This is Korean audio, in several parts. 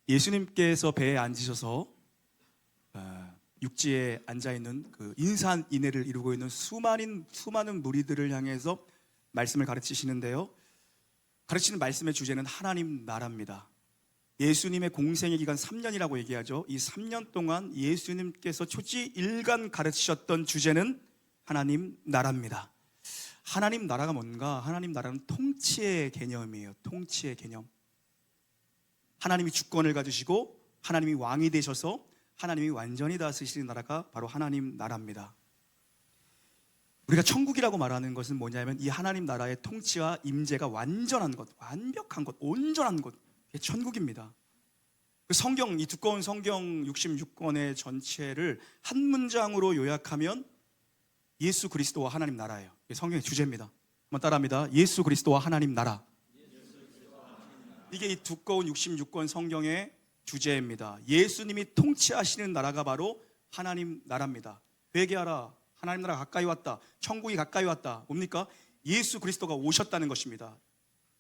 예수님께서 배에 앉으셔서 육지에 앉아있는 그 인산인해를 이루고 있는 수많은 무리들을 향해서 말씀을 가르치시는데요, 가르치는 말씀의 주제는 하나님 나라입니다. 예수님의 공생의 기간 3년이라고 얘기하죠. 이 3년 동안 예수님께서 초지일간 가르치셨던 주제는 하나님 나라입니다. 하나님 나라가 뭔가? 하나님 나라는 통치의 개념이에요. 통치의 개념. 하나님이 주권을 가지시고 하나님이 왕이 되셔서 하나님이 완전히 다스리시는 나라가 바로 하나님 나라입니다. 우리가 천국이라고 말하는 것은 뭐냐면 이 하나님 나라의 통치와 임재가 완전한 것, 완벽한 것, 온전한 것, 이게 천국입니다. 그 성경, 이 두꺼운 성경 66권의 전체를 한 문장으로 요약하면 예수 그리스도와 하나님 나라예요. 이게 성경의 주제입니다. 한번 따라합니다. 예수 그리스도와 하나님 나라. 이게 이 두꺼운 66권 성경의 주제입니다. 예수님이 통치하시는 나라가 바로 하나님 나라입니다. 회개하라, 하나님 나라가 가까이 왔다, 천국이 가까이 왔다. 뭡니까? 예수 그리스도가 오셨다는 것입니다.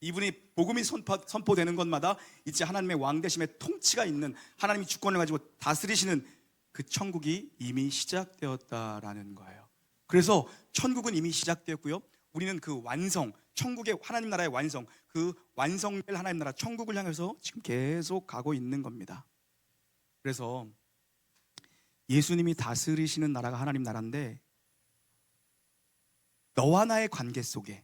이분이 복음이 선포되는 것마다 이제 하나님의 왕되심의 통치가 있는, 하나님이 주권을 가지고 다스리시는 그 천국이 이미 시작되었다라는 거예요. 그래서 천국은 이미 시작되었고요, 우리는 그 완성, 천국의 하나님 나라의 완성, 그 완성될 하나님 나라 천국을 향해서 지금 계속 가고 있는 겁니다. 그래서 예수님이 다스리시는 나라가 하나님 나라인데, 너와 나의 관계 속에,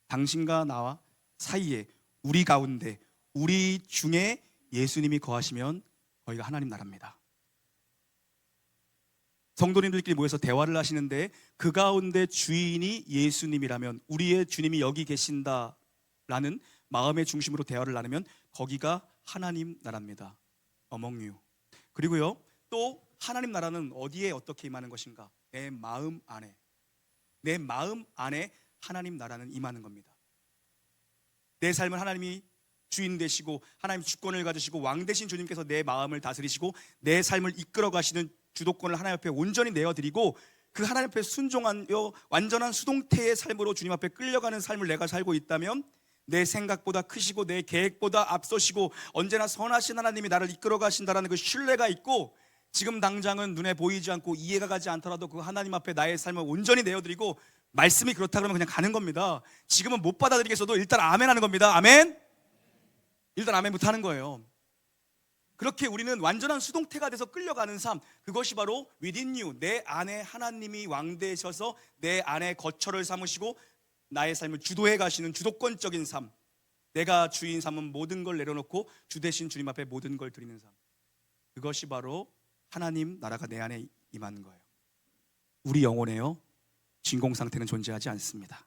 당신과 나와 사이에, 우리 가운데, 우리 중에 예수님이 거하시면 거기가 하나님 나라입니다. 성도님들끼리 모여서 대화를 하시는데 그 가운데 주인이 예수님이라면, 우리의 주님이 여기 계신다라는 마음의 중심으로 대화를 나누면 거기가 하나님 나라입니다. Among you. 그리고요, 또 하나님 나라는 어디에 어떻게 임하는 것인가? 내 마음 안에. 내 마음 안에 하나님 나라는 임하는 겁니다. 내 삶을 하나님이 주인 되시고 하나님 주권을 가지시고 왕 되신 주님께서 내 마음을 다스리시고 내 삶을 이끌어 가시는 주도권을 하나님 앞에 온전히 내어드리고, 그 하나님 앞에 순종한 완전한 수동태의 삶으로 주님 앞에 끌려가는 삶을 내가 살고 있다면, 내 생각보다 크시고 내 계획보다 앞서시고 언제나 선하신 하나님이 나를 이끌어 가신다는 그 신뢰가 있고, 지금 당장은 눈에 보이지 않고 이해가 가지 않더라도 그 하나님 앞에 나의 삶을 온전히 내어드리고, 말씀이 그렇다 그러면 그냥 가는 겁니다. 지금은 못 받아들이겠어도 일단 아멘 하는 겁니다. 아멘. 일단 아멘부터 하는 거예요. 그렇게 우리는 완전한 수동태가 돼서 끌려가는 삶, 그것이 바로 within you, 내 안에 하나님이 왕 되셔서 내 안에 거처를 삼으시고 나의 삶을 주도해 가시는 주도권적인 삶, 내가 주인 삼은 모든 걸 내려놓고 주 대신 주님 앞에 모든 걸 드리는 삶, 그것이 바로 하나님 나라가 내 안에 임하는 거예요. 우리 영혼에요, 진공 상태는 존재하지 않습니다.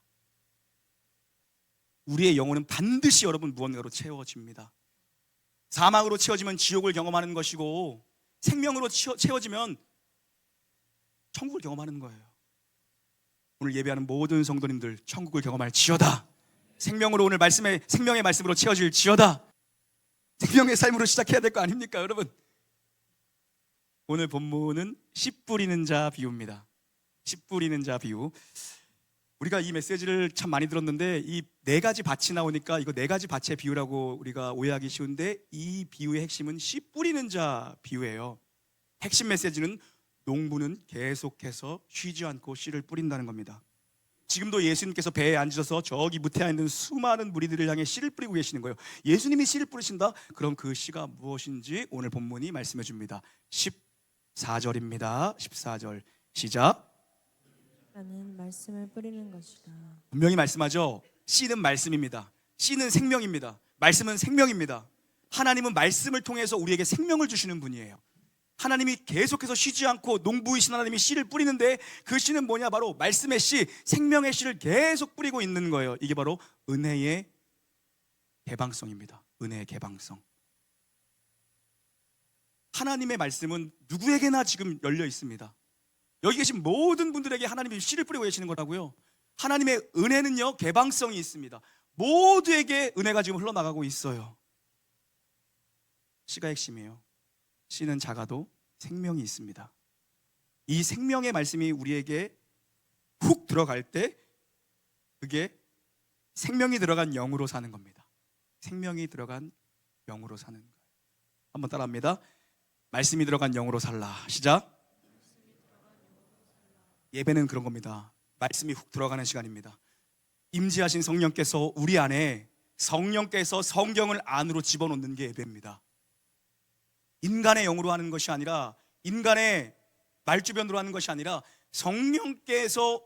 우리의 영혼은 반드시 여러분 무언가로 채워집니다. 사망으로 채워지면 지옥을 경험하는 것이고, 생명으로 채워지면 천국을 경험하는 거예요. 오늘 예배하는 모든 성도님들 천국을 경험할지어다. 생명으로, 오늘 생명의 말씀으로 채워질지어다. 생명의 삶으로 시작해야 될 거 아닙니까 여러분? 오늘 본문은 씨 뿌리는 자 비유입니다. 씨 뿌리는 자 비유. 우리가 이 메시지를 참 많이 들었는데 이 네 가지 밭이 나오니까 이거 네 가지 밭의 비유라고 우리가 오해하기 쉬운데, 이 비유의 핵심은 씨 뿌리는 자 비유예요. 핵심 메시지는 농부는 계속해서 쉬지 않고 씨를 뿌린다는 겁니다. 지금도 예수님께서 배에 앉으셔서 저기 무태에 있는 수많은 무리들을 향해 씨를 뿌리고 계시는 거예요. 예수님이 씨를 뿌리신다? 그럼 그 씨가 무엇인지 오늘 본문이 말씀해 줍니다. 14절입니다. 14절 시작. 나는 말씀을 뿌리는 것이다. 분명히 말씀하죠. 씨는 말씀입니다. 씨는 생명입니다. 말씀은 생명입니다. 하나님은 말씀을 통해서 우리에게 생명을 주시는 분이에요. 하나님이 계속해서 쉬지 않고 농부이신 하나님이 씨를 뿌리는데, 그 씨는 뭐냐? 바로 말씀의 씨, 생명의 씨를 계속 뿌리고 있는 거예요. 이게 바로 은혜의 개방성입니다. 은혜의 개방성. 하나님의 말씀은 누구에게나 지금 열려 있습니다. 여기 계신 모든 분들에게 하나님이 씨를 뿌리고 계시는 거라고요. 하나님의 은혜는요, 개방성이 있습니다. 모두에게 은혜가 지금 흘러나가고 있어요. 씨가 핵심이에요. 씨는 작아도 생명이 있습니다. 이 생명의 말씀이 우리에게 훅 들어갈 때 그게 생명이 들어간 영으로 사는 겁니다. 생명이 들어간 영으로 사는 거예요. 한번 따라합니다. 말씀이 들어간 영으로 살라. 시작. 예배는 그런 겁니다. 말씀이 훅 들어가는 시간입니다. 임재하신 성령께서 우리 안에, 성령께서 성경을 안으로 집어넣는 게 예배입니다. 인간의 영으로 하는 것이 아니라, 인간의 말주변으로 하는 것이 아니라 성령께서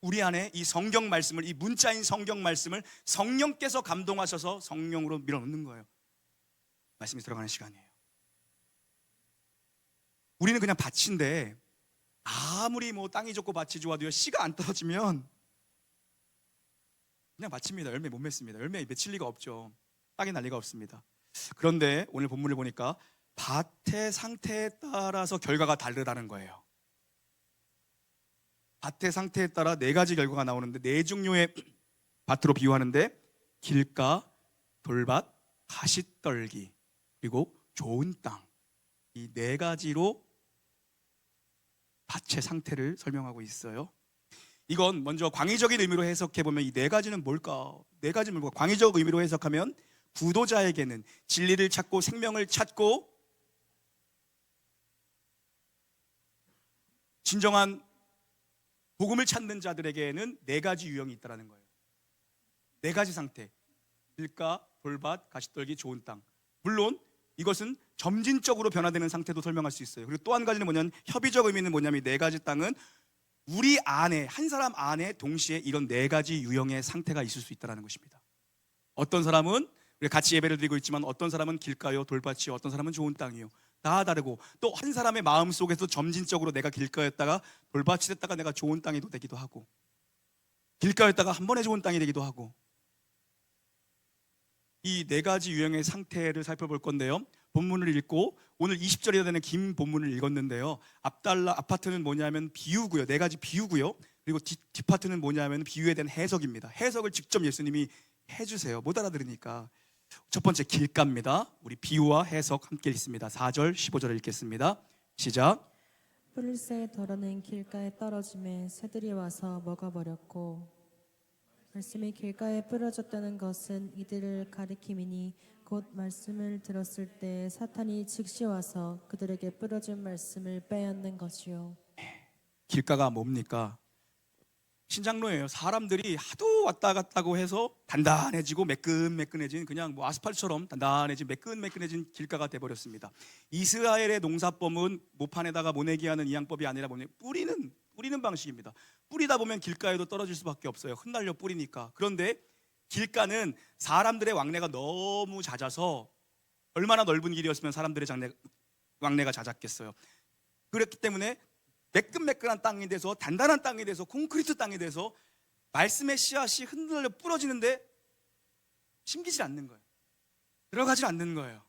우리 안에 이 성경 말씀을, 이 문자인 성경 말씀을 성령께서 감동하셔서 성령으로 밀어넣는 거예요. 말씀이 들어가는 시간이에요. 우리는 그냥 밭인데 아무리 뭐 땅이 좋고 밭이 좋아도요, 씨가 안 떨어지면 그냥 밭입니다. 열매 못 맺습니다. 열매 맺힐 리가 없죠. 땅이 날 리가 없습니다. 그런데 오늘 본문을 보니까 밭의 상태에 따라서 결과가 다르다는 거예요. 밭의 상태에 따라 네 가지 결과가 나오는데, 네 종류의 밭으로 비유하는데, 길가, 돌밭, 가시떨기, 그리고 좋은 땅, 이 네 가지로 밭의 상태를 설명하고 있어요. 이건 먼저 광의적인 의미로 해석해 보면 이 네 가지는 뭘까? 네 가지는 뭘까? 광의적 의미로 해석하면 구도자에게는 진리를 찾고 생명을 찾고 진정한 복음을 찾는 자들에게는 네 가지 유형이 있다는 거예요. 네 가지 상태: 길가, 돌밭, 가시떨기, 좋은 땅. 물론 이것은 점진적으로 변화되는 상태도 설명할 수 있어요. 그리고 또 한 가지는 뭐냐면, 협의적 의미는 뭐냐면, 이 네 가지 땅은 우리 안에, 한 사람 안에 동시에 이런 네 가지 유형의 상태가 있을 수 있다는 것입니다. 어떤 사람은, 우리 같이 예배를 드리고 있지만 어떤 사람은 길가요, 돌밭이요, 어떤 사람은 좋은 땅이요. 다 다르고, 또 한 사람의 마음 속에서 점진적으로 내가 길가였다가 돌밭이 됐다가 내가 좋은 땅이 되기도 하고, 길가였다가 한 번에 좋은 땅이 되기도 하고, 이 네 가지 유형의 상태를 살펴볼 건데요. 본문을 읽고 오늘 20절이나 되는 긴 본문을 읽었는데요. 앞파트는 뭐냐면 비유고요. 네 가지 비유고요. 그리고 뒷파트는 뭐냐면 비유에 대한 해석입니다. 해석을 직접 예수님이 해주세요. 못 알아들으니까. 첫 번째, 길가입니다. 우리 비유와 해석 함께 읽습니다. 4절 15절을 읽겠습니다. 시작. 뿌릴새 덜어낸 길가에 떨어짐에 새들이 와서 먹어버렸고, 말씀이 길가에 뿌려졌다는 것은 이들을 가리킴이니 곧 말씀을 들었을 때 사탄이 즉시 와서 그들에게 뿌려진 말씀을 빼앗는 것이요. 길가가 뭡니까? 신장로예요. 사람들이 하도 왔다 갔다고 해서 단단해지고 매끈매끈해진, 그냥 뭐 아스팔트처럼 단단해진 매끈매끈해진 길가가 돼버렸습니다. 이스라엘의 농사법은 모판에다가 모내기 하는 이 양법이 아니라 뿌리는 방식입니다. 뿌리다 보면 길가에도 떨어질 수밖에 없어요. 흩날려 뿌리니까. 그런데 길가는 사람들의 왕래가 너무 잦아서, 얼마나 넓은 길이었으면 사람들의 왕래가 잦았겠어요. 그렇기 때문에 매끈매끈한 땅이 돼서, 단단한 땅이 돼서, 콘크리트 땅이 돼서 말씀의 씨앗이 흔들려 부러지는데 심기질 않는 거예요. 들어가질 않는 거예요.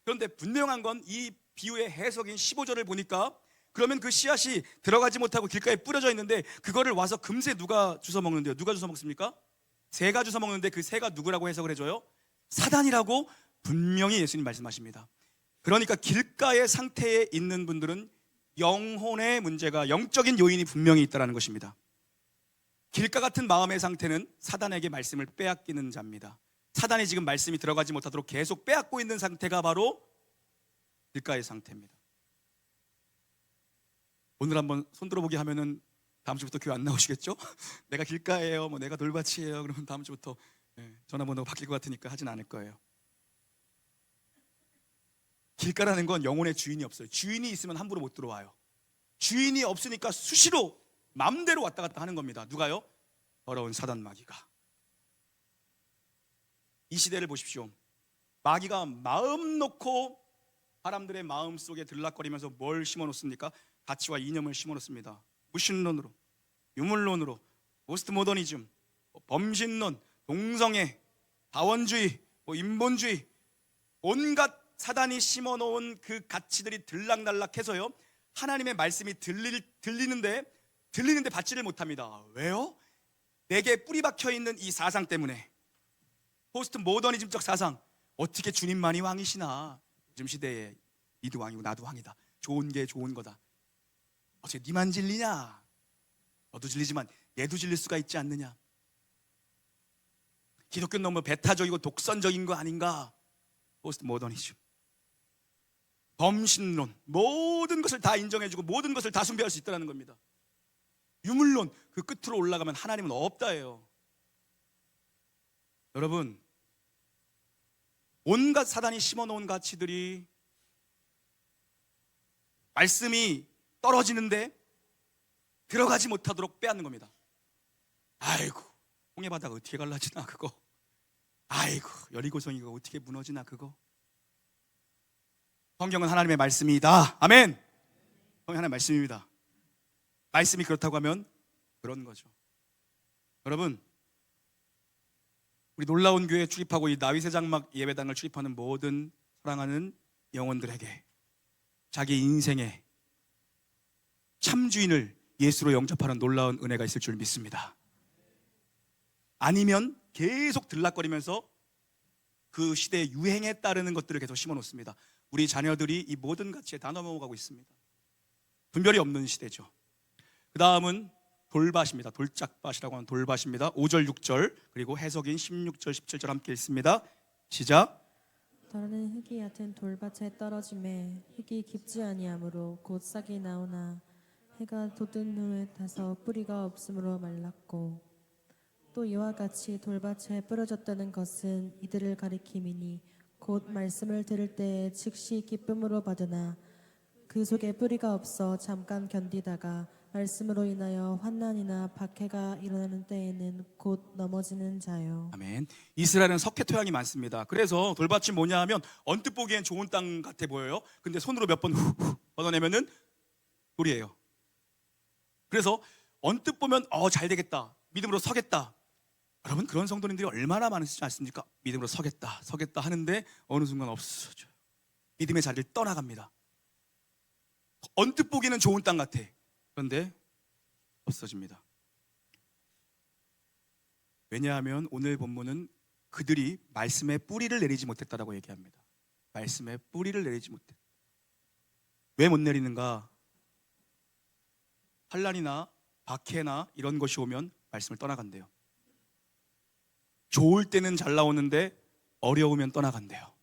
그런데 분명한 건 이 비유의 해석인 15절을 보니까, 그러면 그 씨앗이 들어가지 못하고 길가에 뿌려져 있는데 그거를 와서 금세 누가 주워 먹는데요? 누가 주워 먹습니까? 새가 주워 먹는데 그 새가 누구라고 해석을 해줘요? 사단이라고 분명히 예수님 말씀하십니다. 그러니까 길가의 상태에 있는 분들은 영혼의 문제가, 영적인 요인이 분명히 있다는 것입니다. 길가 같은 마음의 상태는 사단에게 말씀을 빼앗기는 자입니다. 사단이 지금 말씀이 들어가지 못하도록 계속 빼앗고 있는 상태가 바로 길가의 상태입니다. 오늘 한번 손들어보기 하면은 다음 주부터 교회 안 나오시겠죠? 내가 길가예요, 뭐 내가 돌밭이에요, 그러면 다음 주부터 전화번호가 바뀔 것 같으니까 하진 않을 거예요. 길가라는 건 영혼의 주인이 없어요. 주인이 있으면 함부로 못 들어와요. 주인이 없으니까 수시로 마음대로 왔다 갔다 하는 겁니다. 누가요? 더러운 사단 마귀가. 이 시대를 보십시오. 마귀가 마음 놓고 사람들의 마음 속에 들락거리면서 뭘 심어놓습니까? 가치와 이념을 심어놓습니다. 무신론으로, 유물론으로, 포스트 모더니즘, 범신론, 동성애, 다원주의, 인본주의, 온갖 사단이 심어놓은 그 가치들이 들락날락해서요, 하나님의 말씀이 들리는데 받지를 못합니다. 왜요? 내게 뿌리 박혀있는 이 사상 때문에. 포스트 모더니즘적 사상. 어떻게 주님만이 왕이시나, 요즘 시대에 니도 왕이고 나도 왕이다, 좋은 게 좋은 거다, 어떻게 니만 진리냐, 너도 진리지만 얘도 진릴 수가 있지 않느냐, 기독교는 너무 배타적이고 독선적인 거 아닌가. 포스트 모더니즘. 범신론, 모든 것을 다 인정해주고 모든 것을 다 숭배할 수 있다는 겁니다. 유물론, 그 끝으로 올라가면 하나님은 없다예요. 여러분, 온갖 사단이 심어놓은 가치들이 말씀이 떨어지는데 들어가지 못하도록 빼앗는 겁니다. 아이고, 홍해 바다가 어떻게 갈라지나 그거. 아이고, 여리고성이가 어떻게 무너지나 그거. 성경은 하나님의 말씀이다. 아멘. 성경은 하나님의 말씀입니다. 말씀이 그렇다고 하면 그런 거죠. 여러분, 우리 놀라운 교회에 출입하고 이 나윗의 장막 예배당을 출입하는 모든 사랑하는 영혼들에게 자기 인생의 참주인을 예수로 영접하는 놀라운 은혜가 있을 줄 믿습니다. 아니면 계속 들락거리면서 그 시대의 유행에 따르는 것들을 계속 심어놓습니다. 우리 자녀들이 이 모든 가치에 다 넘어가고 있습니다. 분별이 없는 시대죠. 그 다음은 돌밭입니다. 돌짝밭이라고 하는 돌밭입니다. 5절 6절 그리고 해석인 16절 17절 함께 읽습니다. 시작. 더러는 흙이 얕은 돌밭에 떨어짐에 흙이 깊지 아니하므로 곧 싹이 나오나 해가 돋은 후에 타서 뿌리가 없으므로 말랐고 또 이와 같이 돌밭에 뿌려졌다는 것은 이들을 가리킴이니 곧 말씀을 들을 때에 즉시 기쁨으로 받으나 그 속에 뿌리가 없어 잠깐 견디다가 말씀으로 인하여 환난이나 박해가 일어나는 때에는 곧 넘어지는 자요. 아멘. 이스라엘은 석회 토양이 많습니다. 그래서 돌밭이 뭐냐 하면 언뜻 보기엔 좋은 땅 같아 보여요. 근데 손으로 몇 번 후 걷어내면은 돌이에요. 그래서 언뜻 보면 잘 되겠다, 믿음으로 서겠다. 여러분, 그런 성도님들이 얼마나 많으시지 않습니까? 믿음으로 서겠다 하는데 어느 순간 없어져요. 믿음의 자리를 떠나갑니다. 언뜻 보기는 좋은 땅 같아. 그런데 없어집니다. 왜냐하면 오늘 본문은 그들이 말씀에 뿌리를 내리지 못했다라고 얘기합니다. 말씀에 뿌리를 내리지 못했다. 왜 못 내리는가? 환난이나 박해나 이런 것이 오면 말씀을 떠나간대요. 좋을 때는 잘 나오는데 어려우면 떠나간대요.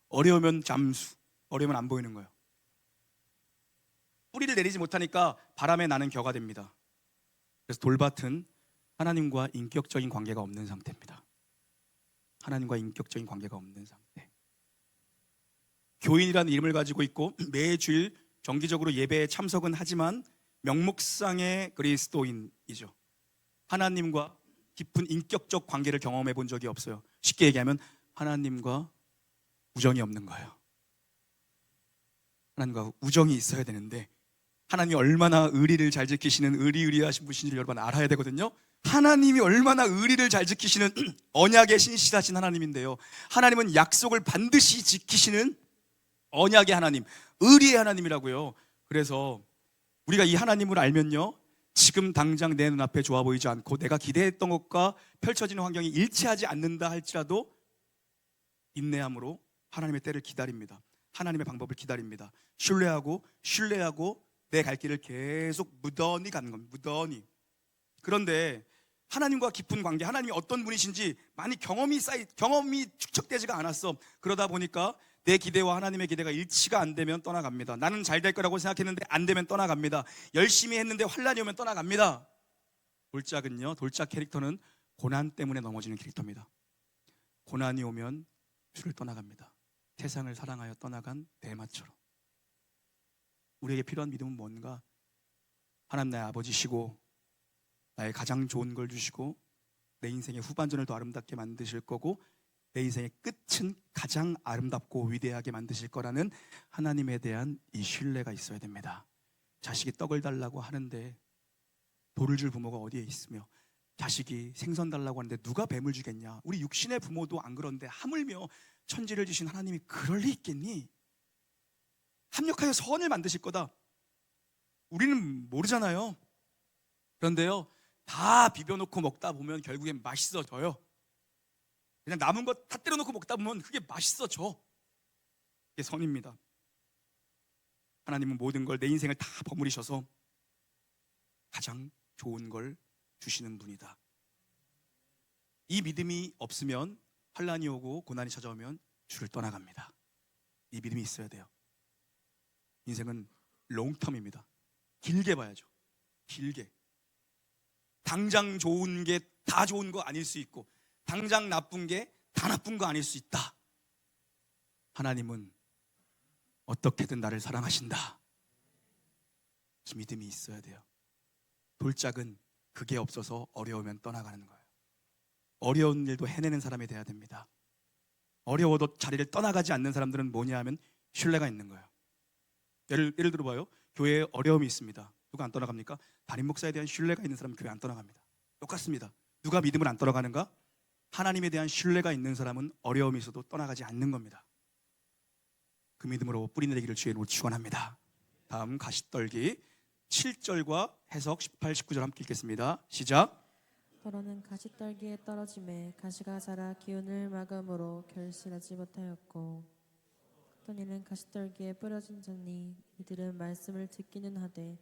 어려우면 잠수, 어려우면 안 보이는 거예요. 뿌리를 내리지 못하니까 바람에 나는 겨가 됩니다. 그래서 돌밭은 하나님과 인격적인 관계가 없는 상태입니다. 하나님과 인격적인 관계가 없는 상태. 교인이라는 이름을 가지고 있고 매주일 정기적으로 예배에 참석은 하지만 명목상의 그리스도인이죠. 하나님과 깊은 인격적 관계를 경험해 본 적이 없어요. 쉽게 얘기하면 하나님과 우정이 없는 거예요. 하나님과 우정이 있어야 되는데 하나님이 얼마나 의리를 잘 지키시는 의리하신 분이신지 여러분 알아야 되거든요. 하나님이 얼마나 의리를 잘 지키시는 언약의 신실하신 하나님인데요, 하나님은 약속을 반드시 지키시는 언약의 하나님, 의리의 하나님이라고요. 그래서 우리가 이 하나님을 알면요, 지금 당장 내 눈앞에 좋아 보이지 않고 내가 기대했던 것과 펼쳐지는 환경이 일치하지 않는다 할지라도 인내함으로 하나님의 때를 기다립니다. 하나님의 방법을 기다립니다. 신뢰하고 내 갈 길을 계속 무던히 가는 겁니다. 무던히. 그런데 하나님과 깊은 관계, 하나님이 어떤 분이신지 많이 경험이 축적되지가 않았어. 그러다 보니까 내 기대와 하나님의 기대가 일치가 안 되면 떠나갑니다. 나는 잘 될 거라고 생각했는데 안 되면 떠나갑니다. 열심히 했는데 환난이 오면 떠나갑니다. 돌짝 캐릭터는 고난 때문에 넘어지는 캐릭터입니다. 고난이 오면 주를 떠나갑니다. 세상을 사랑하여 떠나간 대마처럼. 우리에게 필요한 믿음은 뭔가? 하나님 나의 아버지시고 나의 가장 좋은 걸 주시고 내 인생의 후반전을 더 아름답게 만드실 거고 내 인생의 끝은 가장 아름답고 위대하게 만드실 거라는 하나님에 대한 이 신뢰가 있어야 됩니다. 자식이 떡을 달라고 하는데 돌을 줄 부모가 어디에 있으며, 자식이 생선 달라고 하는데 누가 뱀을 주겠냐? 우리 육신의 부모도 안 그런데 하물며 천지를 주신 하나님이 그럴 리 있겠니? 합력하여 선을 만드실 거다. 우리는 모르잖아요. 그런데요, 다 비벼놓고 먹다 보면 결국엔 맛있어져요. 그냥 남은 거 다 때려놓고 먹다 보면 그게 맛있어져. 그게 선입니다. 하나님은 모든 걸, 내 인생을 다 버무리셔서 가장 좋은 걸 주시는 분이다. 이 믿음이 없으면 환난이 오고 고난이 찾아오면 주를 떠나갑니다. 이 믿음이 있어야 돼요. 인생은 롱텀입니다. 길게 봐야죠. 길게. 당장 좋은 게 다 좋은 거 아닐 수 있고, 당장 나쁜 게 다 나쁜 거 아닐 수 있다. 하나님은 어떻게든 나를 사랑하신다. 그 믿음이 있어야 돼요. 돌짝은 그게 없어서 어려우면 떠나가는 거예요. 어려운 일도 해내는 사람이 돼야 됩니다. 어려워도 자리를 떠나가지 않는 사람들은 뭐냐 하면 신뢰가 있는 거예요. 예를 들어봐요. 교회에 어려움이 있습니다. 누가 안 떠나갑니까? 담임 목사에 대한 신뢰가 있는 사람은 교회 안 떠나갑니다. 똑같습니다. 누가 믿음을 안 떠나가는가? 하나님에 대한 신뢰가 있는 사람은 어려움이 있어도 떠나가지 않는 겁니다. 그 믿음으로 뿌리내리기를 주의 이름으로 축원합니다. 다음 가시떨기 7절과 해석 18, 19절 함께 읽겠습니다. 시작. 더러는 가시떨기에 떨어짐에 가시가 자라 기운을 막음으로 결실하지 못하였고, 어떤 이는 가시떨기에 뿌려진 자니 이들은 말씀을 듣기는 하되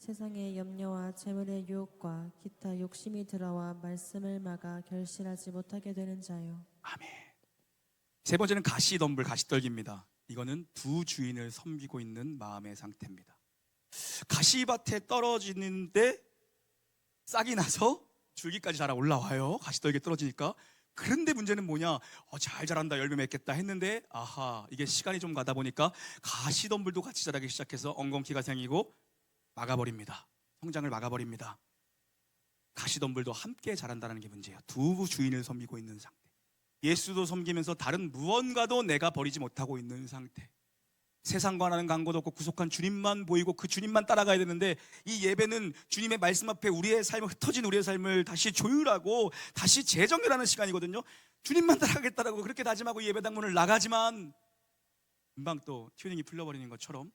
세상의 염려와 재물의 유혹과 기타 욕심이 들어와 말씀을 막아 결실하지 못하게 되는 자요. 아멘. 세 번째는 가시덤불, 가시떨기입니다. 이거는 두 주인을 섬기고 있는 마음의 상태입니다. 가시밭에 떨어지는데 싹이 나서 줄기까지 자라 올라와요. 가시떨기에 떨어지니까. 그런데 문제는 뭐냐? 잘 자란다, 열매 맺겠다 했는데 아하, 이게 시간이 좀 가다 보니까 가시덤불도 같이 자라기 시작해서 엉겅퀴가 생기고 막아버립니다. 성장을 막아버립니다. 가시덤불도 함께 자란다는 게 문제예요. 두 주인을 섬기고 있는 상태. 예수도 섬기면서 다른 무언가도 내가 버리지 못하고 있는 상태. 세상과는 관계도 없고 구속한 주님만 보이고 그 주님만 따라가야 되는데, 이 예배는 주님의 말씀 앞에 우리의 삶을, 흩어진 우리의 삶을 다시 조율하고 다시 재정렬하는 시간이거든요. 주님만 따라가겠다라고 그렇게 다짐하고 예배당 문을 나가지만 금방 또 튜닝이 풀려버리는 것처럼,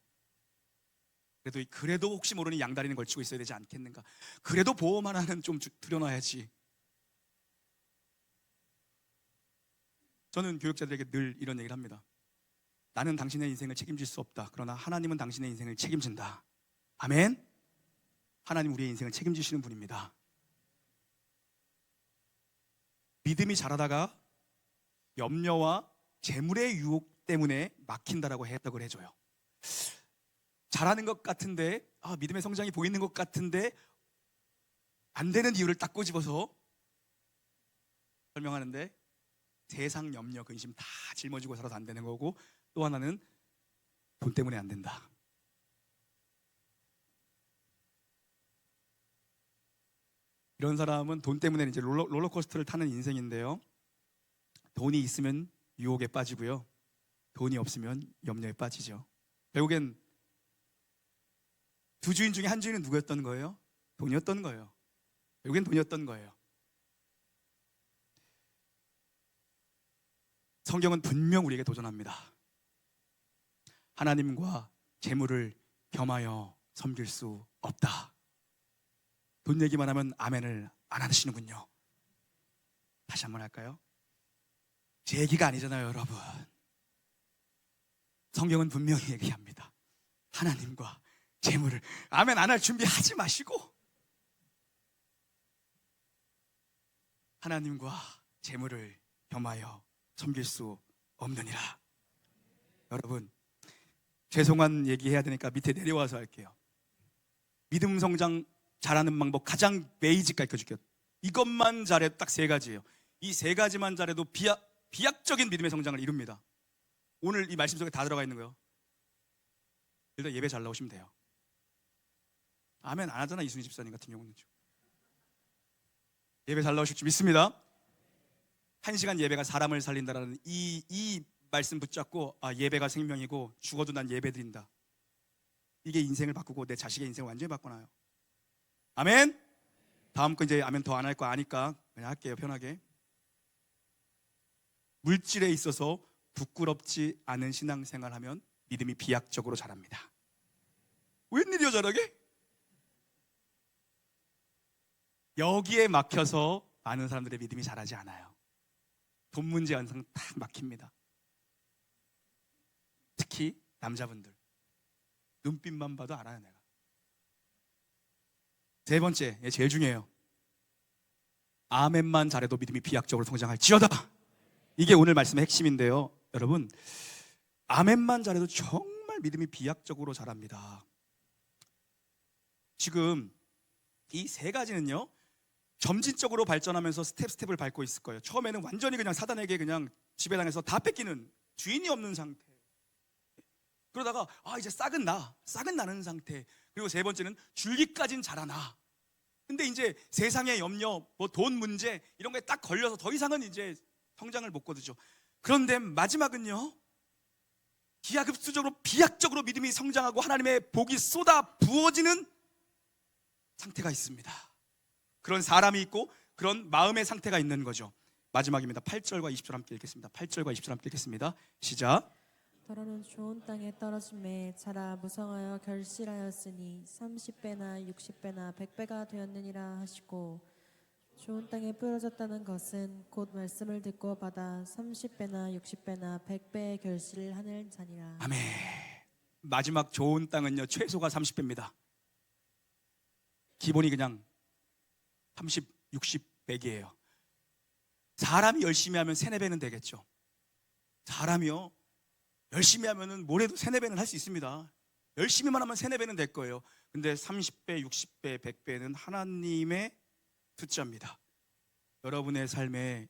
그래도 혹시 모르니 양다리는 걸치고 있어야 되지 않겠는가. 그래도 보험 하나는 좀 들여놔야지. 저는 교육자들에게 늘 이런 얘기를 합니다. 나는 당신의 인생을 책임질 수 없다. 그러나 하나님은 당신의 인생을 책임진다. 아멘. 하나님 우리의 인생을 책임지시는 분입니다. 믿음이 자라다가 염려와 재물의 유혹 때문에 막힌다라고 해석을 해줘요. 잘하는 것 같은데, 믿음의 성장이 보이는 것 같은데 안 되는 이유를 딱 꼬집어서 설명하는데, 세상 염려, 근심 다 짊어지고 살아도 안 되는 거고, 또 하나는 돈 때문에 안 된다. 이런 사람은 돈 때문에 이제 롤러코스터를 타는 인생인데요. 돈이 있으면 유혹에 빠지고요. 돈이 없으면 염려에 빠지죠. 결국엔 두 주인 중에 한 주인은 누구였던 거예요? 돈이었던 거예요. 결국엔 돈이었던 거예요. 성경은 분명 우리에게 도전합니다. 하나님과 재물을 겸하여 섬길 수 없다. 돈 얘기만 하면 아멘을 안 하시는군요. 다시 한번 할까요? 제 얘기가 아니잖아요, 여러분. 성경은 분명히 얘기합니다. 하나님과 재물을, 아멘 안 할 준비하지 마시고 하나님과 재물을 겸하여 섬길 수 없느니라. 여러분, 죄송한 얘기해야 되니까 밑에 내려와서 할게요. 믿음 성장 잘하는 방법 가장 베이직 가르쳐줄게요. 이것만 잘해도 딱 세 가지예요. 이 세 가지만 잘해도 비약적인 믿음의 성장을 이룹니다. 오늘 이 말씀 속에 다 들어가 있는 거예요. 일단 예배 잘 나오시면 돼요. 아멘 안 하잖아, 이순희 집사님 같은 경우는. 예배 잘 나오실 줄 믿습니다. 1시간 예배가 사람을 살린다라는 이 말씀 붙잡고, 예배가 생명이고 죽어도 난 예배 드린다. 이게 인생을 바꾸고 내 자식의 인생을 완전히 바꿔놔요. 아멘. 다음 거 이제 아멘 더 안 할 거 아니까 그냥 할게요, 편하게. 물질에 있어서 부끄럽지 않은 신앙생활하면 믿음이 비약적으로 자랍니다. 웬일이요 자라게? 여기에 막혀서 많은 사람들의 믿음이 자라지 않아요. 돈 문제 항상 딱 막힙니다. 특히 남자분들 눈빛만 봐도 알아요. 내가 세 번째, 제일 중요해요. 아멘만 잘해도 믿음이 비약적으로 성장할지어다. 이게 오늘 말씀의 핵심인데요. 여러분, 아멘만 잘해도 정말 정말 믿음이 비약적으로 자랍니다. 지금 이 세 가지는요, 점진적으로 발전하면서 스텝을 밟고 있을 거예요. 처음에는 완전히 그냥 사단에게 그냥 지배당해서 다 뺏기는, 주인이 없는 상태. 그러다가 이제 싹은 나는 상태. 그리고 세 번째는 줄기까진 자라나. 근데 이제 세상의 염려, 뭐 돈 문제 이런 거에 딱 걸려서 더 이상은 이제 성장을 못 거두죠. 그런데 마지막은요, 기하급수적으로 비약적으로 믿음이 성장하고 하나님의 복이 쏟아 부어지는 상태가 있습니다. 그런 사람이 있고 그런 마음의 상태가 있는 거죠. 마지막입니다. 8절과 20절 함께 읽겠습니다. 8절과 20절 함께 읽겠습니다. 시작. 더러는 좋은 땅에 떨어짐에 자라 무성하여 결실하였으니 30배나 60배나 100배가 되었느니라 하시고, 좋은 땅에 뿌려졌다는 것은 곧 말씀을 듣고 받아 30배나 60배나 100배의 결실을 하는 자니라. 아멘. 마지막 좋은 땅은요, 최소가 30배입니다. 기본이 그냥 30, 60, 100이에요. 사람이 열심히 하면 3, 4배는 되겠죠. 사람이요, 열심히 하면은 뭐래도 3, 4배는 할 수 있습니다. 열심히만 하면 3, 4배는 될 거예요. 근데 30배, 60배, 100배는 하나님의 숫자입니다. 여러분의 삶에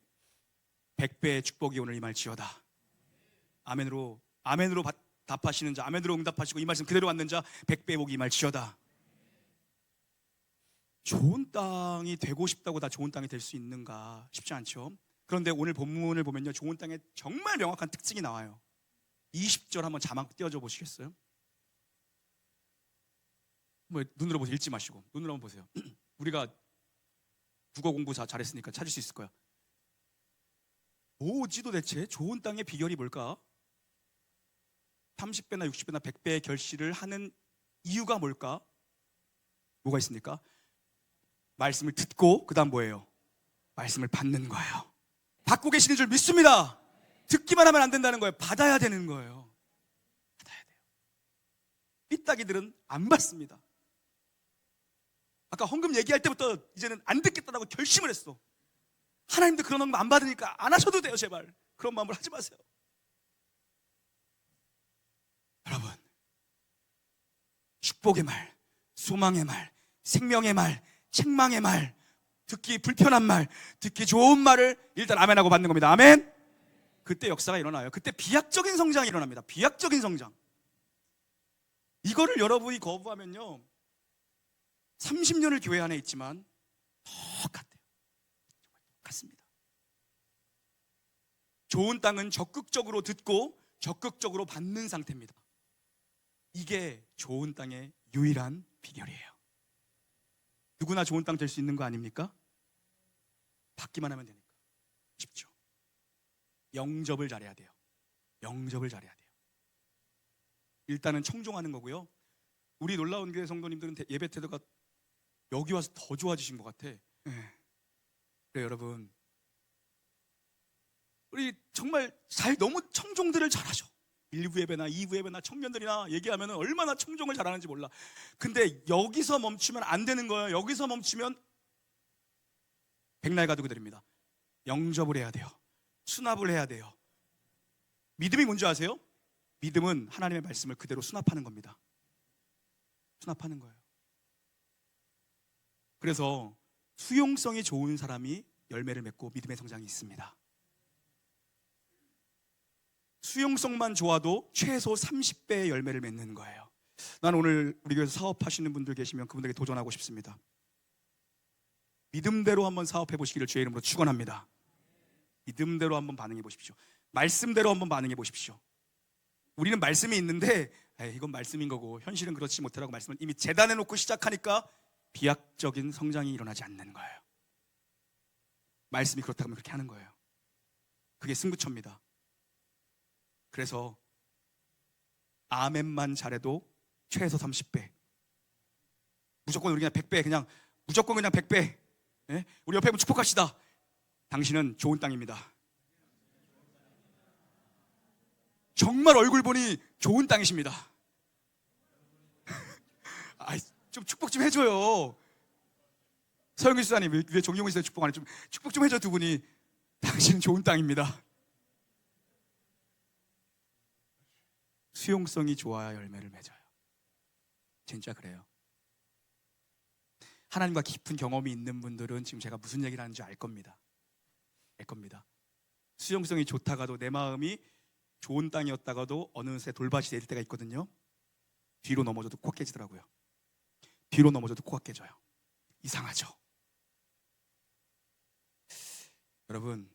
100배의 축복이 오늘 임할지어다. 아멘으로 답하시는 자, 아멘으로 응답하시고 이 말씀 그대로 받는 자, 100배의 복이 임할지어다. 좋은 땅이 되고 싶다고 다 좋은 땅이 될 수 있는가 쉽지 않죠. 그런데 오늘 본문을 보면요, 좋은 땅에 정말 명확한 특징이 나와요. 20절 한번 자막 띄워줘 보시겠어요? 뭐 눈으로 보세요. 읽지 마시고 눈으로 한번 보세요. 우리가 국어 공부 잘했으니까 찾을 수 있을 거야. 뭐지 도대체 좋은 땅의 비결이 뭘까? 30배나 60배나 100배의 결실을 하는 이유가 뭘까? 뭐가 있습니까? 말씀을 듣고 그 다음 뭐예요? 말씀을 받는 거예요. 받고 계시는 줄 믿습니다. 듣기만 하면 안 된다는 거예요. 받아야 되는 거예요. 받아야 돼요. 삐딱이들은 안 받습니다. 아까 헌금 얘기할 때부터 이제는 안 듣겠다라고 결심을 했어. 하나님도 그런 헌금 안 받으니까 안 하셔도 돼요. 제발 그런 마음을 하지 마세요. 여러분, 축복의 말, 소망의 말, 생명의 말, 책망의 말, 듣기 불편한 말, 듣기 좋은 말을 일단 아멘하고 받는 겁니다. 아멘. 그때 역사가 일어나요. 그때 비약적인 성장이 일어납니다. 비약적인 성장. 이거를 여러분이 거부하면요, 30년을 교회 안에 있지만 똑같아요. 똑같습니다. 좋은 땅은 적극적으로 듣고 적극적으로 받는 상태입니다. 이게 좋은 땅의 유일한 비결이에요. 누구나 좋은 땅 될 수 있는 거 아닙니까? 받기만 하면 되니까 쉽죠. 영접을 잘해야 돼요. 영접을 잘해야 돼요. 일단은 청종하는 거고요. 우리 놀라운 교회 성도님들은 예배 태도가 여기 와서 더 좋아지신 것 같아. 그래 여러분, 우리 정말 너무 청종들을 잘하죠. 1부 예배나 2부 예배나 청년들이나 얘기하면 얼마나 청종을 잘하는지 몰라. 근데 여기서 멈추면 안 되는 거예요. 여기서 멈추면 백날 가도 그대로입니다. 영접을 해야 돼요. 수납을 해야 돼요. 믿음이 뭔지 아세요? 믿음은 하나님의 말씀을 그대로 수납하는 겁니다. 수납하는 거예요. 그래서 수용성이 좋은 사람이 열매를 맺고 믿음의 성장이 있습니다. 수용성만 좋아도 최소 30배의 열매를 맺는 거예요. 난 오늘 우리 교회에서 사업하시는 분들 계시면 그분들에게 도전하고 싶습니다. 믿음대로 한번 사업해 보시기를 주의 이름으로 축원합니다. 믿음대로 한번 반응해 보십시오. 말씀대로 한번 반응해 보십시오. 우리는 말씀이 있는데 이건 말씀인 거고 현실은 그렇지 못하라고 말씀을 이미 재단해 놓고 시작하니까 비약적인 성장이 일어나지 않는 거예요. 말씀이 그렇다고 하면 그렇게 하는 거예요. 그게 승부처입니다. 그래서 아멘만 잘해도 최소 30배, 무조건 우리 그냥 100배, 그냥 무조건 그냥 100배. 예? 우리 옆에 한번 축복합시다. 당신은 좋은 땅입니다. 정말 얼굴 보니 좋은 땅이십니다. 좀 축복 좀 해줘요. 서영규 수사님, 왜 정용희 수사 축복 안 해? 좀 축복 좀 해줘. 두 분이. 당신은 좋은 땅입니다. 수용성이 좋아야 열매를 맺어요. 진짜 그래요. 하나님과 깊은 경험이 있는 분들은 지금 제가 무슨 얘기를 하는지 알 겁니다. 수용성이 좋다가도 내 마음이 좋은 땅이었다가도 어느새 돌밭이 될 때가 있거든요. 뒤로 넘어져도 코가 깨지더라고요. 뒤로 넘어져도 코가 깨져요. 이상하죠? 여러분,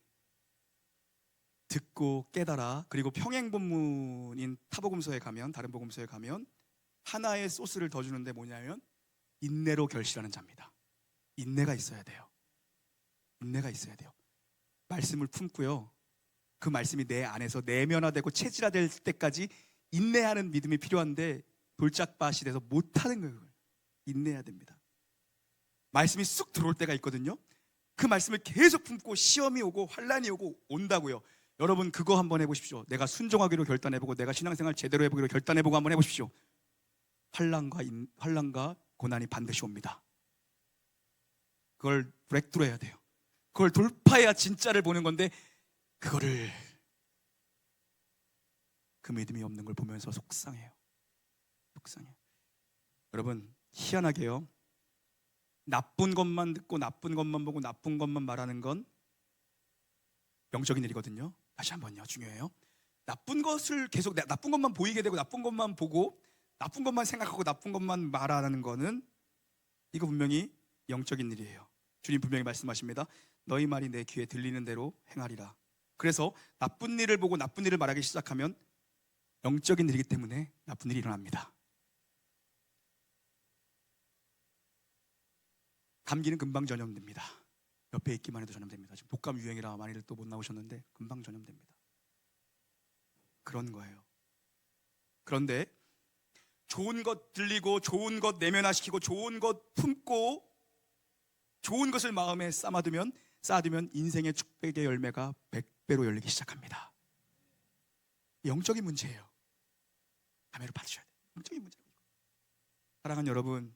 듣고 깨달아, 그리고 평행본문인 타복음서에 가면, 다른 복음서에 가면 하나의 소스를 더 주는데 뭐냐면 인내로 결실하는 자입니다. 인내가 있어야 돼요. 말씀을 품고요, 그 말씀이 내 안에서 내면화되고 체질화될 때까지 인내하는 믿음이 필요한데 돌짝밭이 돼서 못하는 거예요. 인내해야 됩니다. 말씀이 쑥 들어올 때가 있거든요. 그 말씀을 계속 품고 시험이 오고 환난이 오고 온다고요. 여러분 그거 한번 해보십시오. 내가 순종하기로 결단해보고 내가 신앙생활 제대로 해보기로 결단해보고 한번 해보십시오. 환난과 고난이 반드시 옵니다. 그걸 브렉트로 해야 돼요. 그걸 돌파해야 진짜를 보는 건데 그거를, 그 믿음이 없는 걸 보면서 속상해요. 여러분 희한하게요, 나쁜 것만 듣고 나쁜 것만 보고 나쁜 것만 말하는 건 영적인 일이거든요. 다시 한번요, 중요해요. 나쁜 것을 계속 나쁜 것만 보이게 되고 나쁜 것만 보고 나쁜 것만 생각하고 나쁜 것만 말하는 거는 이거 분명히 영적인 일이에요. 주님 분명히 말씀하십니다. 너희 말이 내 귀에 들리는 대로 행하리라. 그래서 나쁜 일을 보고 나쁜 일을 말하기 시작하면 영적인 일이기 때문에 나쁜 일이 일어납니다. 감기는 금방 전염됩니다. 옆에 있기만 해도 전염됩니다. 지금 독감 유행이라 많이들 또 못 나오셨는데 금방 전염됩니다. 그런 거예요. 그런데 좋은 것 들리고 좋은 것 내면화시키고 좋은 것 품고 좋은 것을 마음에 쌓아두면 인생의 축복의 열매가 100배로 열리기 시작합니다. 영적인 문제예요. 감회를 받으셔야 돼요. 영적인 문제예요. 사랑하는 여러분,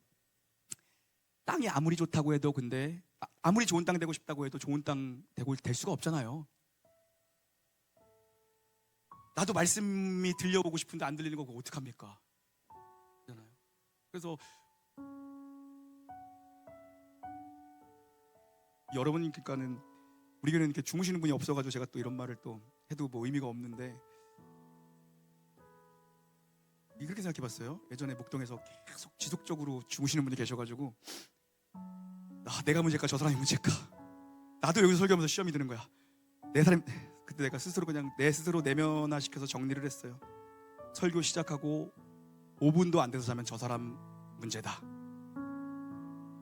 땅이 아무리 좋다고 해도, 근데 아무리 좋은 땅 되고 싶다고 해도 좋은 땅 될 수가 없잖아요. 나도 말씀이 들려보고 싶은데 안 들리는 거 그거 어떡합니까? 그래서 여러분, 그러니까는 우리 교회는 이렇게 주무시는 분이 없어가지고 제가 또 이런 말을 또 해도 뭐 의미가 없는데, 그렇게 생각해봤어요. 예전에 목동에서 계속 지속적으로 주무시는 분이 계셔가지고 내가 문제일까 저 사람이 문제일까, 나도 여기서 설교하면서 시험이 드는 거야. 그때 내가 스스로 그냥 내 스스로 내면화시켜서 정리를 했어요. 설교 시작하고 5분도 안 돼서 자면 저 사람 문제다.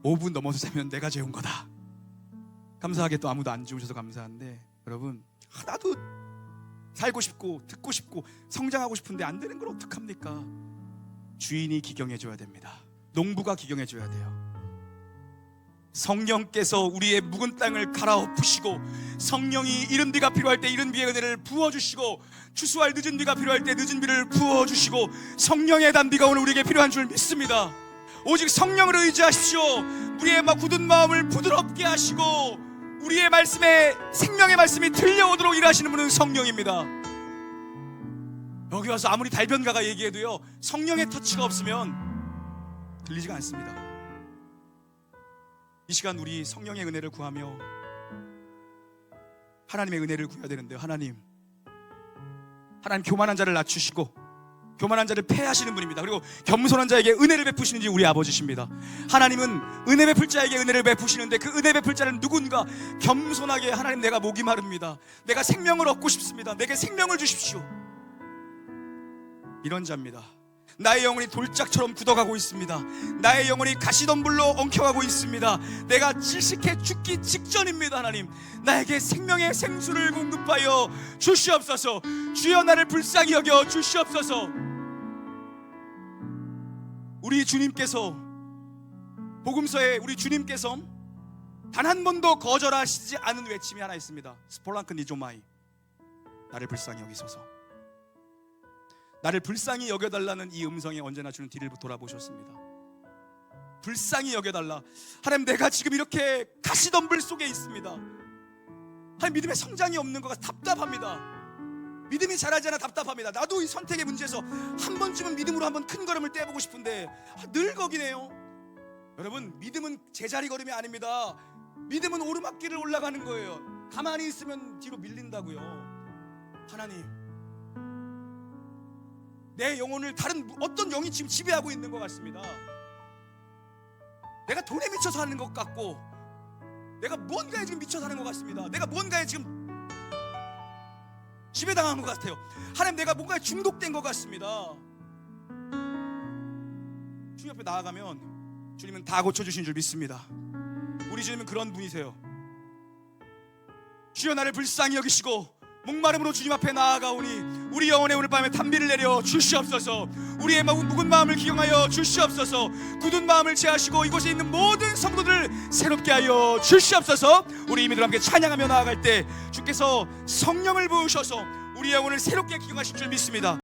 5분 넘어서 자면 내가 재운 거다. 감사하게 또 아무도 안 주무셔서 감사한데, 여러분 나도 살고 싶고 듣고 싶고 성장하고 싶은데 안 되는 걸 어떡합니까? 주인이 기경해줘야 됩니다. 농부가 기경해줘야 돼요. 성령께서 우리의 묵은 땅을 갈아엎으시고, 성령이 이른 비가 필요할 때 이른 비의 은혜를 부어주시고, 추수할 늦은 비가 필요할 때 늦은 비를 부어주시고, 성령의 단비가 오늘 우리에게 필요한 줄 믿습니다. 오직 성령을 의지하십시오. 우리의 굳은 마음을 부드럽게 하시고 우리의 말씀에 생명의 말씀이 들려오도록 일하시는 분은 성령입니다. 여기 와서 아무리 달변가가 얘기해도요, 성령의 터치가 없으면 들리지가 않습니다. 이 시간 우리 성령의 은혜를 구하며 하나님의 은혜를 구해야 되는데요, 하나님 교만한 자를 낮추시고 교만한 자를 패하시는 분입니다. 그리고 겸손한 자에게 은혜를 베푸시는 우리 아버지십니다. 하나님은 은혜 베풀 자에게 은혜를 베푸시는데, 그 은혜 베풀 자는 누군가? 겸손하게, 하나님 내가 목이 마릅니다. 내가 생명을 얻고 싶습니다. 내게 생명을 주십시오. 이런 자입니다. 나의 영혼이 돌짝처럼 굳어가고 있습니다. 나의 영혼이 가시덤불로 엉켜가고 있습니다. 내가 질식해 죽기 직전입니다. 하나님 나에게 생명의 생수를 공급하여 주시옵소서. 주여 나를 불쌍히 여겨 주시옵소서. 우리 주님께서, 복음서에 우리 주님께서 단 한 번도 거절하시지 않은 외침이 하나 있습니다. 스폴랑크 니조마이, 나를 불쌍히 여기소서. 나를 불쌍히 여겨달라는 이 음성에 언제나 주는 뒤를 돌아보셨습니다. 불쌍히 여겨달라. 하나님 내가 지금 이렇게 가시덤불 속에 있습니다. 하나님 믿음의 성장이 없는 것 같아 답답합니다. 믿음이 자라지 않아 답답합니다. 나도 이 선택의 문제에서 한 번쯤은 믿음으로 한번 큰 걸음을 떼보고 싶은데 늘 거기네요. 여러분, 믿음은 제자리 걸음이 아닙니다. 믿음은 오르막길을 올라가는 거예요. 가만히 있으면 뒤로 밀린다고요. 하나님, 내 영혼을 다른 어떤 영이 지금 지배하고 있는 것 같습니다. 내가 돈에 미쳐 사는 것 같고, 내가 뭔가에 지금 미쳐 사는 것 같습니다. 내가 뭔가에 지금 지배당한 것 같아요. 하나님, 내가 뭔가에 중독된 것 같습니다. 주님 앞에 나아가면 주님은 다 고쳐주신 줄 믿습니다. 우리 주님은 그런 분이세요. 주여, 나를 불쌍히 여기시고 목마름으로 주님 앞에 나아가오니 우리 영혼에 오늘 밤에 단비를 내려 주시옵소서. 우리의 묵은 마음을 기경하여 주시옵소서. 굳은 마음을 제하시고 이곳에 있는 모든 성도들을 새롭게 하여 주시옵소서. 우리 이미들 함께 찬양하며 나아갈 때 주께서 성령을 부으셔서 우리 영혼을 새롭게 기경하실 줄 믿습니다.